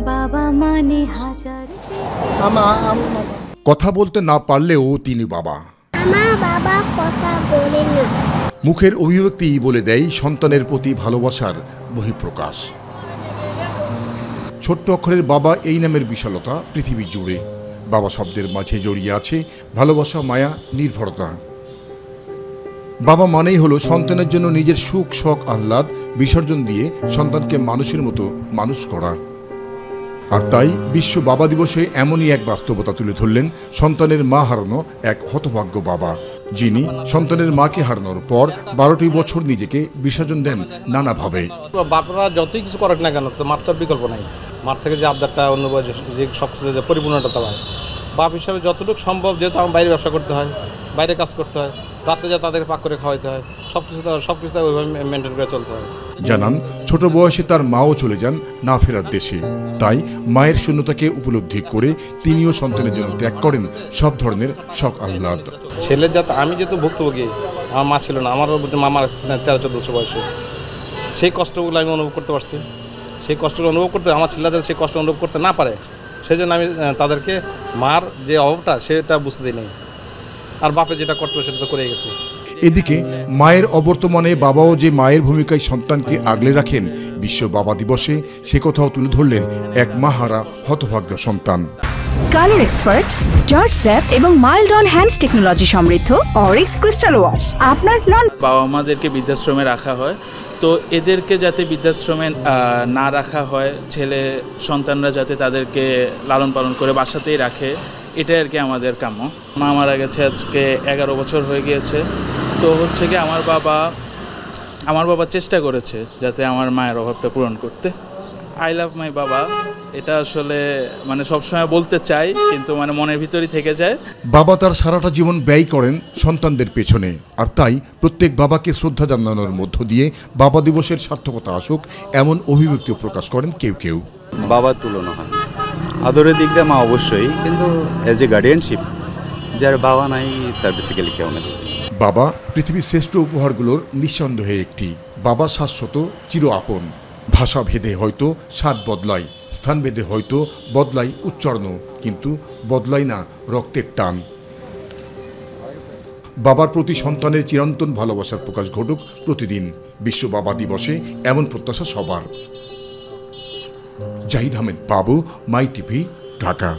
বাবা মানে হাজার। কথা বলতে না পারলেও তিনি বাবা। আমার বাবা কথা বলে না। মুখের অভিব্যক্তি বলে দেয় সন্তানের প্রতি ভালোবাসার বহিঃপ্রকাশ। ছোট্ট অক্ষরের বাবা এই নামের বিশালতা পৃথিবী জুড়ে। বাবা শব্দের মাঝে জড়িয়ে আছে ভালোবাসা, মায়া, নির্ভরতা। বাবা মানেই হলো সন্তানের জন্য নিজের সুখ, শখ, আহ্লাদ বিসর্জন দিয়ে সন্তানকে মানুষের মতো মানুষ করা। আর তাই বিশ্ব বাবা দিবসে এমনই এক বাস্তবতা তুলে ধরলেন সন্তানের মা হারানো এক হতভাগ্য বাবা, যিনি সন্তানের মাকে হারানোর পর 12টি বছর নিজেকে বিসর্জন দেন নানাভাবে। বাপরা যতই কিছু করুক না কেন, তো মার তো বিকল্প নাই। মার থেকে যে আবদারটা অন্য যে সব কিছু যে পরিপূর্ণতা পায়, বাপ হিসাবে যতটুকু সম্ভব, যেহেতু আমার বাইরে ব্যবসা করতে হয়, বাইরে কাজ করতে হয়, রাত্রে যা তাদের পাক করে খাওয়াইতে হয়, সব কিছু ওইভাবে মেনটেন করে চলতে হয়। জানান ছোট বয়সে তার মাও চলে যান না ফেরার দেশে। তাই মায়ের শূন্যতাকে উপলব্ধি করে তিনিও সন্তানের জন্য ত্যাগ করেন সব ধরনের শখ আহ্লাদ। ছেলের যাতে আমি যেহেতু ভুক্তভোগী, আমার মা ছিল না, আমারও মামার 13-14 বয়সে সেই কষ্টগুলো আমি অনুভব করতে পারছি। সেই কষ্টগুলো অনুভব করতে আমার ছেলেরা যাতে সেই কষ্ট অনুভব করতে না পারে, সেই জন্য আমি তাদেরকে মার যে অভাবটা সেটা বুঝতে দিই। আর বাপে যেটা কর্তব্য সেটা তো করে গেছে। এদিকে মায়ের অবর্তমানে বাবাও যে মায়ের ভূমিকায় সন্তানকে আগলে রাখেন বিশ্ব বাবা দিবসে, সে কথাও তুলে ধরলেন এক মাহারা হতভাগ্য সন্তান। কালার এক্সপার্ট, জর্জ স্যাপ এবং মাইল্ড অন হ্যান্ডস টেকনোলজি সমৃদ্ধ অরিক্স ক্রিস্টাল ওয়াশ। আপনার বাবা মাদেরকে বৃদ্ধাশ্রমে রাখা হয়, তো এদেরকে যাতে বৃদ্ধাশ্রমে না রাখা হয়, ছেলে সন্তানরা যাতে তাদেরকে লালন পালন করে বাসাতেই রাখে, এটাই আর কি আমাদের কাম্য। মা মারা গেছে আজকে 11 বছর হয়ে গিয়েছে। তো হচ্ছে কি আমার বাবা চেষ্টা করেছে যাতে আমার মায়ের অভাবটা পূরণ করতে। আই লাভ মাই বাবা, এটা আসলে মানে সবসময় বলতে চাই, কিন্তু মানে মনের ভিতরই থেকে যায়। বাবা তার সারাটা জীবন ব্যয় করেন সন্তানদের পেছনে, আর তাই প্রত্যেক বাবাকে শ্রদ্ধা জানানোর মধ্য দিয়ে বাবা দিবসের সার্থকতা আসুক, এমন অভিব্যক্তি প্রকাশ করেন কেউ কেউ। বাবার তুলনা হয় আদরের দিক দিয়ে মা অবশ্যই, কিন্তু এজ এ গার্ডিয়ানশিপ যার বাবা নাই তার বেসিক্যালি কেউ নেই। বাবা পৃথিবীর শ্রেষ্ঠ উপহারগুলোর নিঃসন্দেহে একটি। বাবা শাশ্বত, চির আপন। ভাষা ভেদে হয়তো স্বাদ বদলায়, স্থান ভেদে হয়তো বদলায় উচ্চারণ, কিন্তু বদলায় না রক্তের টান। বাবার প্রতি সন্তানের চিরন্তন ভালোবাসার প্রকাশ ঘটুক প্রতিদিন বিশ্ব বাবা দিবসে, এমন প্রত্যাশা সবার। জাহিদ আহমেদ বাবু, মাই টিভি, ঢাকা।